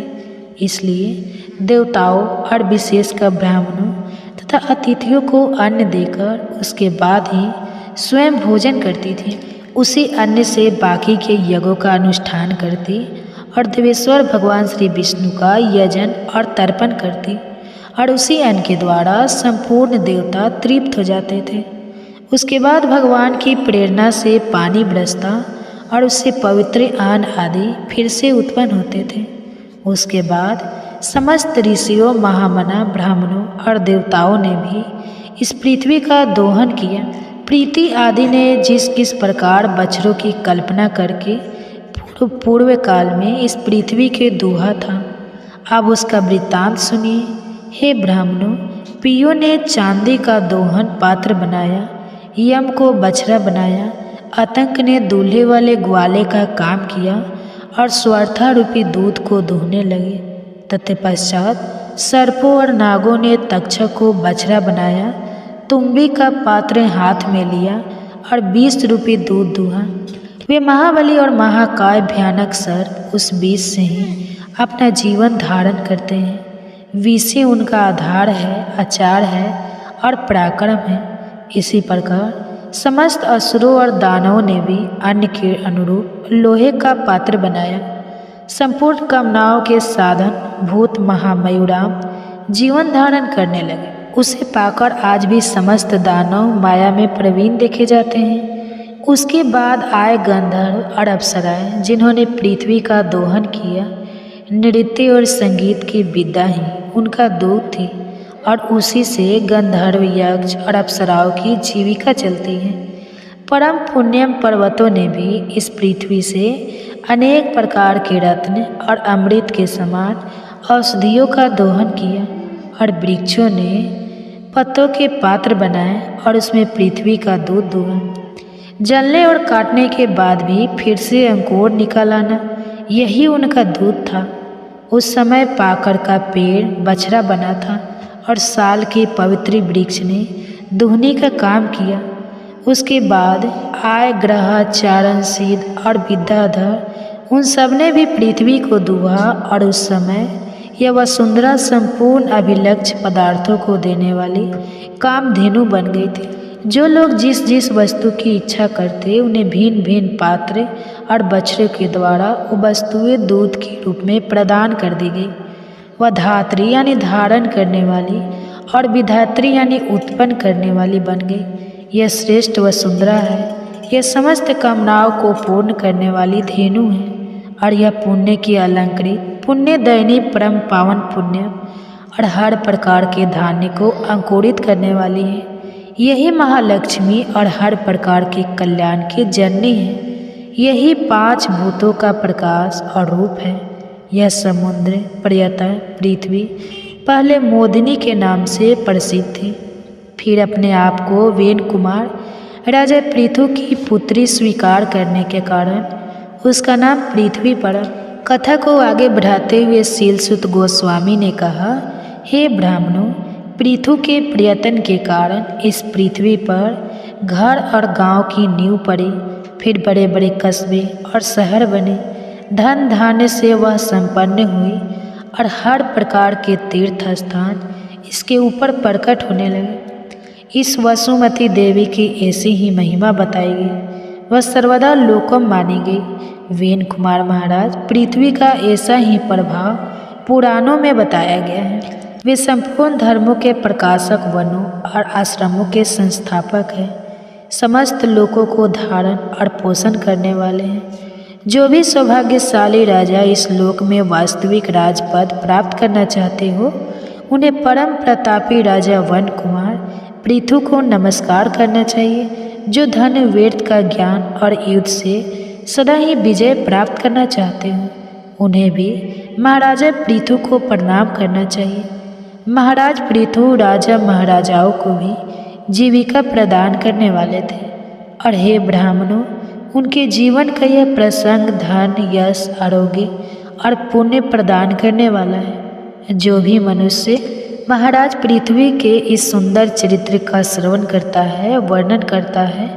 इसलिए देवताओं और विशेषकर ब्राह्मणों तथा अतिथियों को अन्न देकर उसके बाद ही स्वयं भोजन करती थी। उसी अन्न से बाकी के यज्ञों का अनुष्ठान करती और देवेश्वर भगवान श्री विष्णु का यजन और तर्पण करती और उसी अन्न के द्वारा संपूर्ण देवता तृप्त हो जाते थे। उसके बाद भगवान की प्रेरणा से पानी बरसता और उससे पवित्र अन्न आदि फिर से उत्पन्न होते थे। उसके बाद समस्त ऋषियों, महामना, ब्राह्मणों और देवताओं ने भी इस पृथ्वी का दोहन किया। प्रीति आदि ने जिस किस प्रकार बछड़ों की कल्पना करके पूर्व काल में इस पृथ्वी के दूहा था, अब उसका वृत्तांत सुनिए। हे ब्राह्मणों, पियों ने चांदी का दोहन पात्र बनाया, यम को बछड़ा बनाया, आतंक ने दूल्हे वाले ग्वाले का काम किया और स्वर्था रूपी दूध को दोहने लगे। तत्पश्चात सर्पों और नागों ने तक्षक को बछड़ा बनाया, तुम्बी का पात्र हाथ में लिया और 20 रूपी दूध दुहा। वे महाबली और महाकाय भयानक सर्प उस विष से ही अपना जीवन धारण करते हैं। विष उनका आधार है, आचार है और पराक्रम है। इसी प्रकार समस्त असुरों और दानवों ने भी अन्न के अनुरूप लोहे का पात्र बनाया। संपूर्ण कामनाओं के साधन भूत महामयूराम जीवन धारण करने लगे। उसे पाकर आज भी समस्त दानव माया में प्रवीण देखे जाते हैं। उसके बाद आए गंधर्व और अप्सराएं, जिन्होंने पृथ्वी का दोहन किया। नृत्य और संगीत की विद्या ही उनका दूध थी और उसी से गंधर्व, यक्ष और अप्सराओं की जीविका चलती है। परम पुण्यम पर्वतों ने भी इस पृथ्वी से अनेक प्रकार के रत्न और अमृत के समान औषधियों का दोहन किया और वृक्षों ने पत्तों के पात्र बनाए और उसमें पृथ्वी का दूध दुहा। जलने और काटने के बाद भी फिर से अंकुर निकाल आना, यही उनका दूध था। उस समय पाकर का पेड़ बछड़ा बना था और साल के पवित्र वृक्ष ने दुहने का काम किया। उसके बाद आय ग्रह, चारण, सिद्ध और विद्याधर, उन सब ने भी पृथ्वी को दुहा और उस समय यह वसुंधरा संपूर्ण अभिलक्ष्य पदार्थों को देने वाली कामधेनु बन गई थी। जो लोग जिस जिस वस्तु की इच्छा करते उन्हें भिन्न भिन्न पात्र और बछड़े के द्वारा वो वस्तुएं दूध के रूप में प्रदान कर दी गई। वह धात्री यानी धारण करने वाली और विधात्री यानी उत्पन्न करने वाली बन गई। यह श्रेष्ठ वसुंधरा है। यह समस्त कामनाओं को पूर्ण करने वाली धेनु है और यह पुण्य की अलंकृत पुण्य दैनी परम पावन पुण्य और हर प्रकार के धान्य को अंकुरित करने वाली है। यही महालक्ष्मी और हर प्रकार के कल्याण की जननी है। यही 5 भूतों का प्रकाश और रूप है। यह समुद्र पर्यटन पृथ्वी पहले मोदिनी के नाम से प्रसिद्ध थी, फिर अपने आप को वेन कुमार राजा पृथु की पुत्री स्वीकार करने के कारण उसका नाम पृथ्वी पड़ा। कथा को आगे बढ़ाते हुए शीलसुत गोस्वामी ने कहा, हे ब्राह्मणों, पृथु के प्रयत्न के कारण इस पृथ्वी पर घर और गांव की नींव पड़ी, फिर बड़े बड़े कस्बे और शहर बने। धन धान्य से वह संपन्न हुई और हर प्रकार के तीर्थ स्थान इसके ऊपर प्रकट होने लगे। इस वसुमती देवी की ऐसी ही महिमा बताई गई। वह सर्वदा लोकम मानी गई। वेन कुमार महाराज पृथ्वी का ऐसा ही प्रभाव पुराणों में बताया गया है। वे संपूर्ण धर्मों के प्रकाशक, वनों और आश्रमों के संस्थापक हैं। समस्त लोगों को धारण और पोषण करने वाले हैं। जो भी सौभाग्यशाली राजा इस लोक में वास्तविक राजपद प्राप्त करना चाहते हो, उन्हें परम प्रतापी राजा वन कुमार पृथु को नमस्कार करना चाहिए, जो धन व्यर्थ का ज्ञान और युद्ध से सदा ही विजय प्राप्त करना चाहते हो। उन्हें भी महाराजा पृथु को प्रणाम करना चाहिए। महाराज पृथु राजा महाराजाओं को भी जीविका प्रदान करने वाले थे। और हे ब्राह्मणों, उनके जीवन का यह प्रसंग धन, यश, आरोग्य और पुण्य प्रदान करने वाला है। जो भी मनुष्य महाराज पृथ्वी के इस सुंदर चरित्र का श्रवण करता है, वर्णन करता है,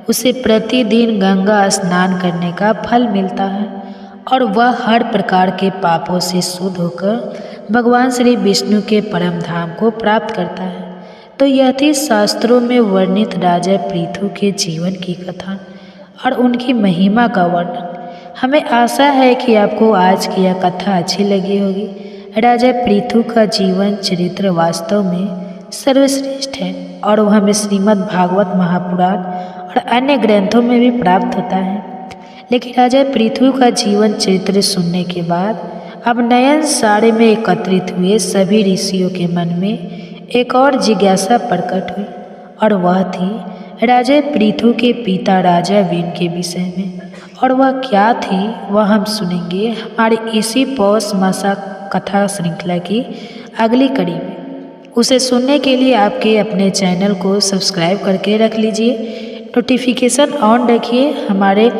उसे प्रतिदिन गंगा स्नान करने का फल मिलता है और वह हर प्रकार के पापों से शुद्ध होकर भगवान श्री विष्णु के परम धाम को प्राप्त करता है। तो यह थी शास्त्रों में वर्णित राजा पृथु के जीवन की कथा और उनकी महिमा का वर्णन। हमें आशा है कि आपको आज की यह कथा अच्छी लगी होगी। राजा पृथु का जीवन चरित्र वास्तव में सर्वश्रेष्ठ है और वह हमें श्रीमद् भागवत महापुराण और अन्य ग्रंथों में भी प्राप्त होता है। लेकिन राजा पृथु का जीवन चरित्र सुनने के बाद अब नयन सारे में एकत्रित हुए सभी ऋषियों के मन में एक और जिज्ञासा प्रकट हुई और वह थी राजा पृथु के पिता राजा वेन के विषय में। और वह क्या थी वह हम सुनेंगे हमारे इसी पौष मासा कथा श्रृंखला की अगली कड़ी में। उसे सुनने के लिए आपके अपने चैनल को सब्सक्राइब करके रख लीजिए, नोटिफिकेशन ऑन रखिए हमारे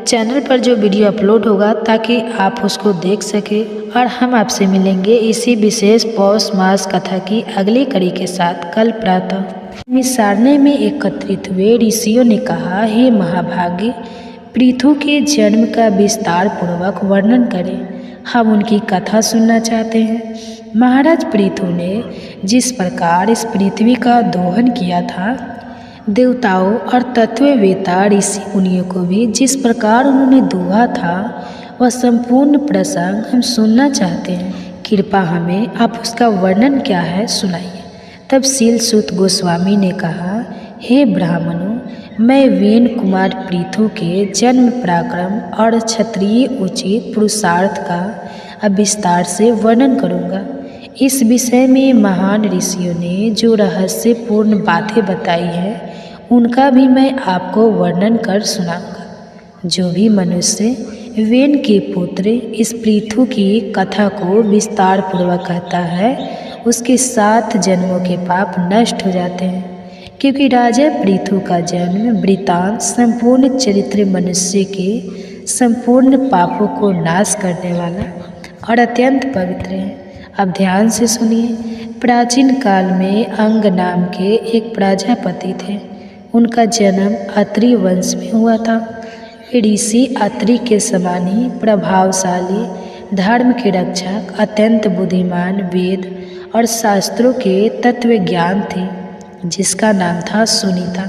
चैनल पर जो वीडियो अपलोड होगा, ताकि आप उसको देख सकें। और हम आपसे मिलेंगे इसी विशेष पौष मास कथा की अगली कड़ी के साथ कल प्रातः। सारने में एकत्रित हुए ऋषियों ने कहा, हे महाभागे, पृथु के जन्म का विस्तार पूर्वक वर्णन करें। हम उनकी कथा सुनना चाहते हैं। महाराज पृथु ने जिस प्रकार इस पृथ्वी का दोहन किया था, देवताओं और तत्ववेता ऋषि मुनियों को भी जिस प्रकार उन्होंने दुहा था, वह संपूर्ण प्रसंग हम सुनना चाहते हैं। कृपा हमें आप उसका वर्णन क्या है सुनाइए। तब शीलसुत गोस्वामी ने कहा, हे ब्राह्मणों, मैं वेन कुमार पृथु के जन्म पराक्रम और क्षत्रिय उचित पुरुषार्थ का अब विस्तार से वर्णन करूँगा। इस विषय में महान ऋषियों ने जो रहस्यपूर्ण बातें बताई हैं, उनका भी मैं आपको वर्णन कर सुनाऊंगा। जो भी मनुष्य वेन के पुत्र इस पृथु की कथा को विस्तार पूर्वक कहता है, उसके 7 जन्मों के पाप नष्ट हो जाते हैं। क्योंकि राजा पृथु का जन्म वृतांत संपूर्ण चरित्र मनुष्य के संपूर्ण पापों को नाश करने वाला और अत्यंत पवित्र है। अब ध्यान से सुनिए। प्राचीन काल में अंग नाम के एक प्रजापति थे। उनका जन्म अत्रि वंश में हुआ था। ऋषि अत्रि के समान ही प्रभावशाली, धर्म के रक्षक, अत्यंत बुद्धिमान, वेद और शास्त्रों के तत्व ज्ञान थे, जिसका नाम था सुनीता।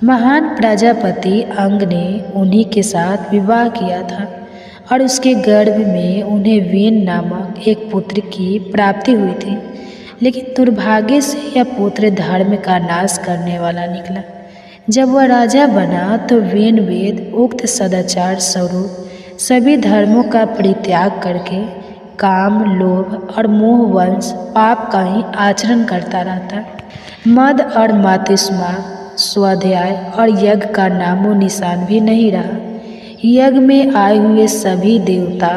महान प्रजापति अंग ने उन्हीं के साथ विवाह किया था और उसके गर्भ में उन्हें वेन नामक एक पुत्र की प्राप्ति हुई थी। लेकिन दुर्भाग्य से यह पुत्र धर्म का नाश करने वाला निकला। जब वह राजा बना तो वेन वेद उक्त सदाचार स्वरूप सभी धर्मों का परित्याग करके काम, लोभ और मोह वंश पाप का ही आचरण करता रहता। मद और मातृस्मा, स्वाध्याय और यज्ञ का नामो निशान भी नहीं रहा। यज्ञ में आए हुए सभी देवता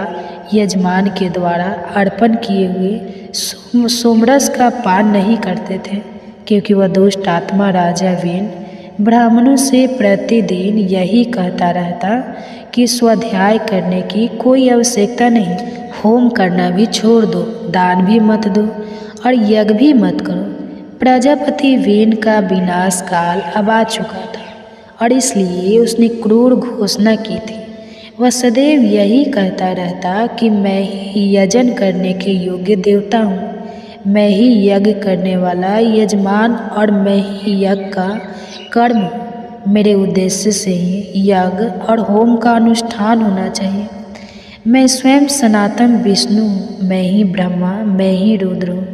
यजमान के द्वारा अर्पण किए हुए सोमरस का पान नहीं करते थे, क्योंकि वह दुष्ट आत्मा राजा वेन ब्राह्मणों से प्रतिदिन यही कहता रहता कि स्वाध्याय करने की कोई आवश्यकता नहीं, होम करना भी छोड़ दो, दान भी मत दो और यज्ञ भी मत करो। प्रजापति वेन का विनाश काल अब आ चुका था और इसलिए उसने क्रूर घोषणा की थी। वह सदैव यही कहता रहता कि मैं ही यजन करने के योग्य देवता हूँ, मैं ही यज्ञ करने वाला यजमान और मैं ही यज्ञ का कर्म हूँ। मेरे उद्देश्य से ही यज्ञ और होम का अनुष्ठान होना चाहिए। मैं स्वयं सनातन विष्णु हूँ, मैं ही ब्रह्मा, मैं ही रुद्र हूँ,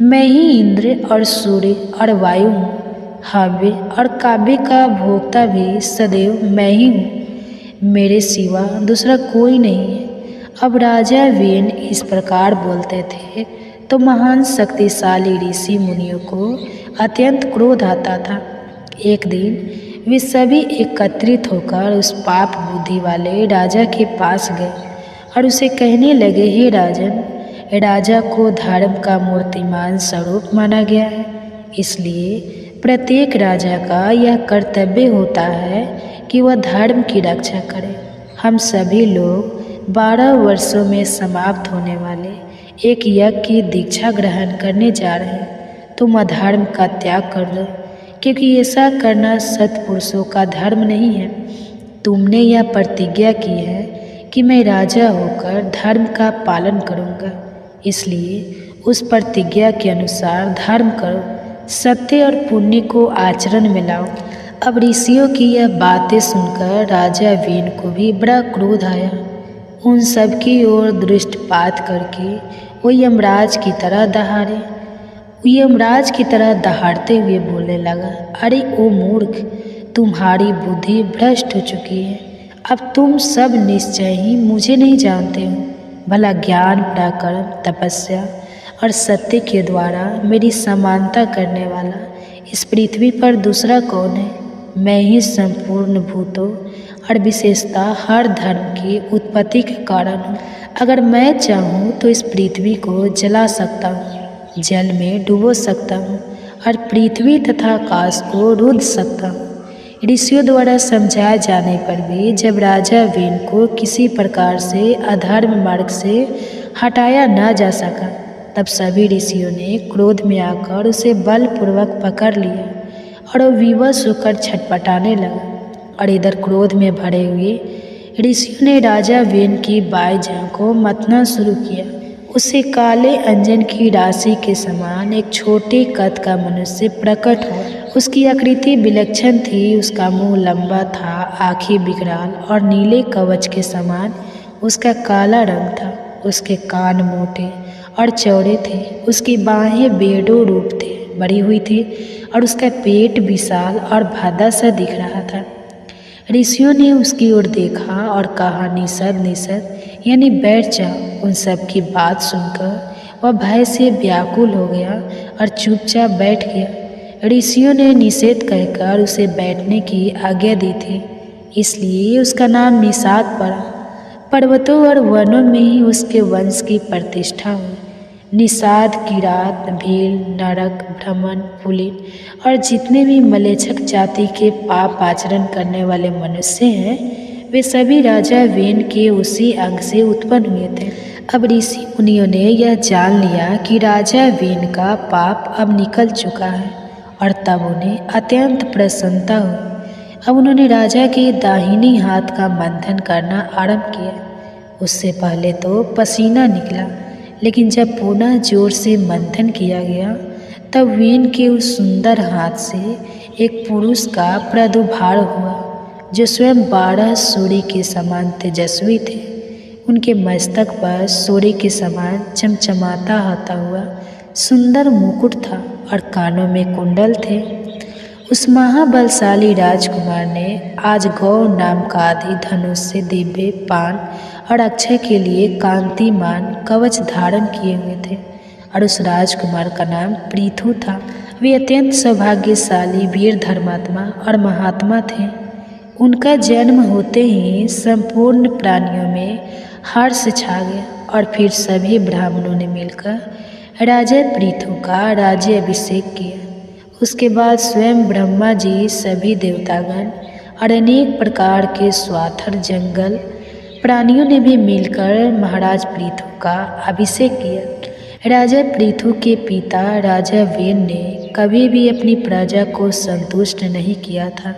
मैं ही इंद्र और सूर्य और वायु हूँ। हव्य और काव्य का भोक्ता भी सदैव मैं ही हूँ, मेरे सिवा दूसरा कोई नहीं है। अब राजा वेन इस प्रकार बोलते थे तो महान शक्तिशाली ऋषि मुनियों को अत्यंत क्रोध आता था। एक दिन वे सभी एकत्रित होकर उस पाप बुद्धि वाले राजा के पास गए और उसे कहने लगे, हे राजन, राजा को धर्म का मूर्तिमान स्वरूप माना गया है, इसलिए प्रत्येक राजा का यह कर्तव्य होता है कि वह धर्म की रक्षा करे। हम सभी लोग 12 वर्षों में समाप्त होने वाले एक यज्ञ की दीक्षा ग्रहण करने जा रहे हैं। तुम अधर्म का त्याग कर दो, क्योंकि ऐसा करना सत्पुरुषों का धर्म नहीं है। तुमने यह प्रतिज्ञा की है कि मैं राजा होकर धर्म का पालन करूँगा, इसलिए उस प्रतिज्ञा के अनुसार धर्म करो, सत्य और पुण्य को आचरण में लाओ। अब ऋषियों की यह बातें सुनकर राजा वेन को भी बड़ा क्रोध आया। उन सब की ओर दृष्टिपात करके वो यमराज की तरह दहाड़ते हुए बोलने लगा, अरे ओ मूर्ख, तुम्हारी बुद्धि भ्रष्ट हो चुकी है। अब तुम सब निश्चय ही मुझे नहीं जानते हो। भला ज्ञान, पराक्रम, तपस्या और सत्य के द्वारा मेरी समानता करने वाला इस पृथ्वी पर दूसरा कौन है? मैं ही संपूर्ण भूतों और विशेषता हर धर्म की उत्पत्ति के कारण हूँ। अगर मैं चाहूँ तो इस पृथ्वी को जला सकता हूँ, जल में डुबो सकता हूँ और पृथ्वी तथा आकाश को रुद्ध सकता हूँ। ऋषियों द्वारा समझाए जाने पर भी जब राजा वेन को किसी प्रकार से अधर्म मार्ग से हटाया न जा सका, तब सभी ऋषियों ने क्रोध में आकर उसे बलपूर्वक पकड़ लिया और वो विवश होकर छटपटाने लगा। और इधर क्रोध में भरे हुए ऋषियों ने राजा वेन की बाएं जांघ को मथना शुरू किया। उसे काले अंजन की राशि के समान एक छोटे कद का मनुष्य प्रकट हो। उसकी आकृति विलक्षण थी, उसका मुंह लंबा था, आंखें विकराल और नीले कवच के समान उसका काला रंग था। उसके कान मोटे और चौड़े थे, उसकी बाहें बेडो रूप थे बड़ी हुई थी और उसका पेट विशाल और भादा सा दिख रहा था। ऋषियों ने उसकी ओर देखा और कहा, निषद निषद, यानी बैठ जाओ। उन सब की बात सुनकर वह भय से व्याकुल हो गया और चुपचाप बैठ गया। ऋषियों ने निषेध कहकर उसे बैठने की आज्ञा दी थी, इसलिए उसका नाम निषाद पड़ा। पर्वतों और वनों में ही उसके वंश की प्रतिष्ठा हुई। निषाद, किरात, भील, नरक, ब्राह्मण, पुलिन और जितने भी मलेच्छक जाति के पाप आचरण करने वाले मनुष्य हैं, वे सभी राजा वेन के उसी अंग से उत्पन्न हुए थे। अब ऋषि मुनियों ने यह जान लिया कि राजा वेन का पाप अब निकल चुका है और तब उन्हें अत्यंत प्रसन्नता हुई। अब उन्होंने राजा के दाहिनी हाथ का मंथन करना आरंभ किया। उससे पहले तो पसीना निकला, लेकिन जब पुनः जोर से मंथन किया गया तब वेन के उस सुंदर हाथ से एक पुरुष का प्रादुर्भाव हुआ जो स्वयं 12 सूर्य के समान तेजस्वी थे। उनके मस्तक पर सूर्य के समान चमचमाता होता हुआ सुंदर मुकुट था और कानों में कुंडल थे। उस महाबलशाली राजकुमार ने आज गौ नाम का आदि धनुष से दिव्य पान और अक्षय के लिए कांतिमान कवच धारण किए हुए थे और उस राजकुमार का नाम पृथु था। वे अत्यंत सौभाग्यशाली वीर धर्मात्मा और महात्मा थे। उनका जन्म होते ही संपूर्ण प्राणियों में हर्ष छा गया और फिर सभी ब्राह्मणों ने मिलकर राजा पृथु का राज्य अभिषेक किया। उसके बाद स्वयं ब्रह्मा जी, सभी देवतागण और अनेक प्रकार के स्वाथर जंगल प्राणियों ने भी मिलकर महाराज पृथु का अभिषेक किया। राजा पृथु के पिता राजा वेन ने कभी भी अपनी प्रजा को संतुष्ट नहीं किया था,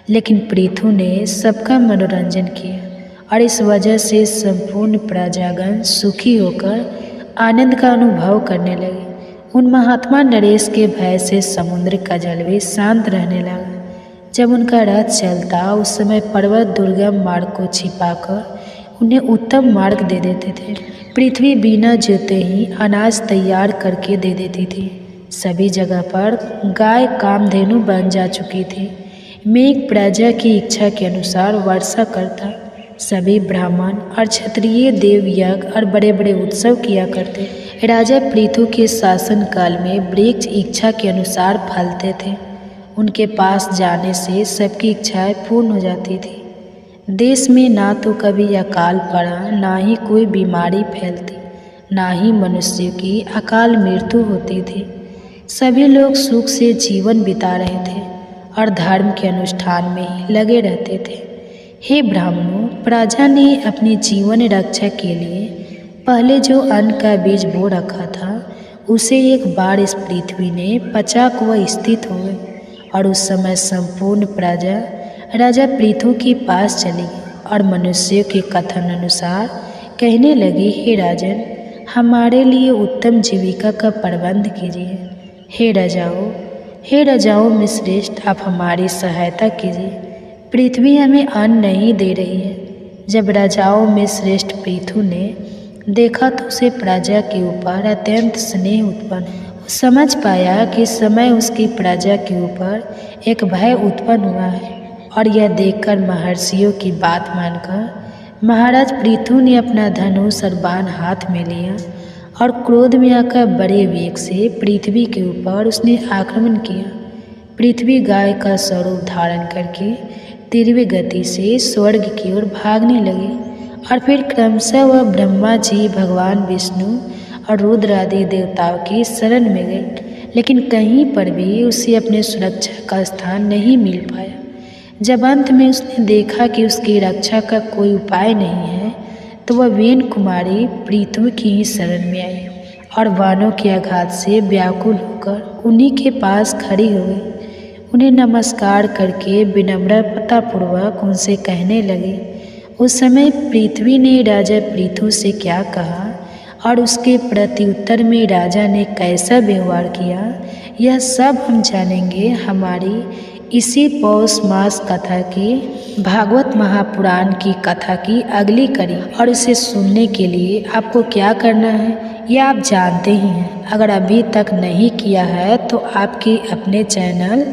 लेकिन पृथु ने सबका मनोरंजन किया और इस वजह से संपूर्ण प्रजागण सुखी होकर आनंद का अनुभव करने लगे। उन महात्मा नरेश के भय से समुद्र का जल भी शांत रहने लगा। जब उनका रथ चलता उस समय पर्वत दुर्गम मार्ग को छिपाकर उन्हें उत्तम मार्ग दे देते थे। पृथ्वी बिना जोते ही अनाज तैयार करके दे देती थी। सभी जगह पर गाय कामधेनु बन जा चुकी थी। मेघ प्रजा की इच्छा के अनुसार वर्षा करता। सभी ब्राह्मण और क्षत्रिय देव यज्ञ और बड़े बड़े उत्सव किया करते। राजा पृथु के शासन काल में वृक्ष इच्छा के अनुसार फलते थे। उनके पास जाने से सबकी इच्छाएं पूर्ण हो जाती थी। देश में ना तो कभी अकाल पड़ा, ना ही कोई बीमारी फैलती, ना ही मनुष्य की अकाल मृत्यु होती थी। सभी लोग सुख से जीवन बिता रहे थे और धर्म के अनुष्ठान में ही लगे रहते थे। हे ब्राह्मणों, प्रजा ने अपनी जीवन रक्षा के लिए पहले जो अन्न का बीज बो रखा था उसे एक बार इस पृथ्वी ने पचाक व स्थित हो गई और उस समय संपूर्ण प्रजा राजा पृथु के पास चली गई और मनुष्यों के कथन अनुसार कहने लगी, हे राजन, हमारे लिए उत्तम जीविका का प्रबंध कीजिए। हे राजाओं में श्रेष्ठ, आप हमारी सहायता कीजिए। पृथ्वी हमें अन्न नहीं दे रही है। जब राजाओं में श्रेष्ठ पृथु ने देखा तो उसे प्रजा के ऊपर अत्यंत स्नेह उत्पन्न। वो समझ पाया कि इस समय उसकी प्रजा के ऊपर एक भय उत्पन्न हुआ है और यह देखकर महर्षियों की बात मानकर महाराज पृथु ने अपना धनुष और बाण हाथ में लिया और क्रोध में आकर बड़े वेग से पृथ्वी के ऊपर उसने आक्रमण किया। पृथ्वी गाय का स्वरूप धारण करके तीव्र गति से स्वर्ग की ओर भागने लगी और फिर क्रमशः वह ब्रह्मा जी, भगवान विष्णु और रुद्र आदि देवताओं की शरण में गई, लेकिन कहीं पर भी उसे अपने सुरक्षा का स्थान नहीं मिल पाया। जब अंत में उसने देखा कि उसकी रक्षा का कोई उपाय नहीं है तो वह वेन कुमारी पृथु की ही शरण में आई और वानों के आघात से व्याकुल होकर उन्हीं के पास खड़ी हो गई। उन्हें नमस्कार करके विनम्रतापूर्वक उनसे कहने लगी। उस समय पृथ्वी ने राजा पृथु से क्या कहा और उसके प्रत्युत्तर में राजा ने कैसा व्यवहार किया, यह सब हम जानेंगे हमारी इसी पौष मास कथा की भागवत महापुराण की कथा की अगली कड़ी। और इसे सुनने के लिए आपको क्या करना है यह आप जानते ही हैं। अगर अभी तक नहीं किया है तो आपके अपने चैनल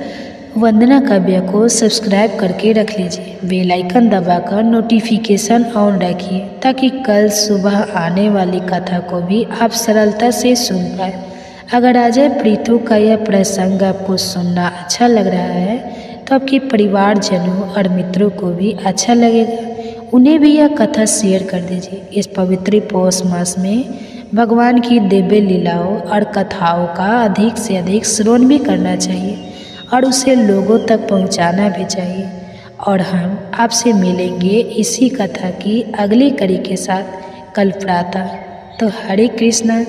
वंदना काव्य को सब्सक्राइब करके रख लीजिए। बेल आइकन दबाकर नोटिफिकेशन ऑन रखिए ताकि कल सुबह आने वाली कथा को भी आप सरलता से सुन पाए। अगर राजा पृथु का यह प्रसंग आपको सुनना अच्छा लग रहा है तो आपके परिवारजनों और मित्रों को भी अच्छा लगेगा। उन्हें भी यह कथा शेयर कर दीजिए। इस पवित्र पौष मास में भगवान की दिव्य लीलाओं और कथाओं का अधिक से अधिक श्रवण भी करना चाहिए और उसे लोगों तक पहुंचाना भी चाहिए। और हम आपसे मिलेंगे इसी कथा की अगली कड़ी के साथ कल प्रातः। तो हरे कृष्णा।